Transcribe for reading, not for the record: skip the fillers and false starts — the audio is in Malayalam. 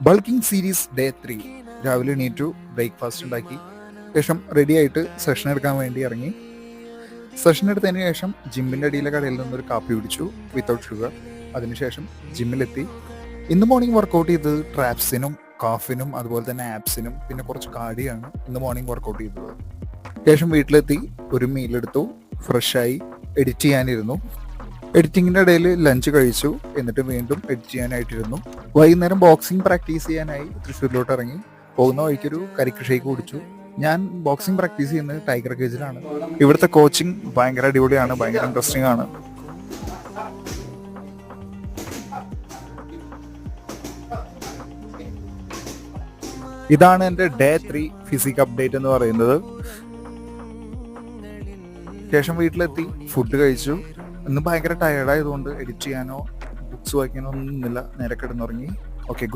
Bulking series day 3. രാവിലെ എണീറ്റു, ബ്രേക്ക്ഫാസ്റ്റ് ഉണ്ടാക്കി, ശേഷം റെഡി ആയിട്ട് സെഷൻ എടുക്കാൻ വേണ്ടി ഇറങ്ങി. സെഷൻ എടുത്തതിന് ശേഷം ജിമ്മിൻ്റെ അടിയിലെ കടയിൽ നിന്നൊരു കാപ്പി കുടിച്ചു വിത്തൗട്ട് ഷുഗർ. അതിനുശേഷം ജിമ്മിലെത്തി. ഇന്ന് മോർണിംഗ് വർക്കൗട്ട് ചെയ്തത് ട്രാപ്സിനും കാഫിനും അതുപോലെ തന്നെ ആപ്സിനും പിന്നെ കുറച്ച് കാടിയാണ് ഇന്ന് മോർണിംഗ് വർക്കൗട്ട് ചെയ്തത്. ശേഷം വീട്ടിലെത്തി ഒരു മീലെടുത്തു, ഫ്രഷായി എഡിറ്റ് ചെയ്യാനിരുന്നു. എഡിറ്റിങ്ങിൻ്റെ ഇടയിൽ ലഞ്ച് കഴിച്ചു, എന്നിട്ട് വീണ്ടും എഡിറ്റ് ചെയ്യാനായിട്ടിരുന്നു. വൈകുന്നേരം ബോക്സിംഗ് പ്രാക്ടീസ് ചെയ്യാനായി തൃശ്ശൂരിലോട്ട് ഇറങ്ങി. പോകുന്ന വഴിക്കൊരു കരിക്ക് ഷേക്ക് കുടിച്ചു. ഞാൻ ബോക്സിംഗ് പ്രാക്ടീസ് ചെയ്യുന്നത് ടൈഗർ കേജിലാണ്. ഇവിടുത്തെ കോച്ചിങ് ഭയങ്കര അടിപൊളിയാണ്, ഭയങ്കര ഇൻട്രസ്റ്റിംഗ് ആണ്. ഇതാണ് എൻ്റെ ഡേ 3 ഫിസിക് അപ്ഡേറ്റ് എന്ന് പറയുന്നത്. ശേഷം വീട്ടിലെത്തി ഫുഡ് കഴിച്ചു. ഇന്ന് ഭയങ്കര ടയർഡായതുകൊണ്ട് എഡിറ്റ് ചെയ്യാനോ ബുക്സ് വായിക്കാനോ ഒന്നുമില്ല, നേരെ കിടന്നുറങ്ങി. Okay, good.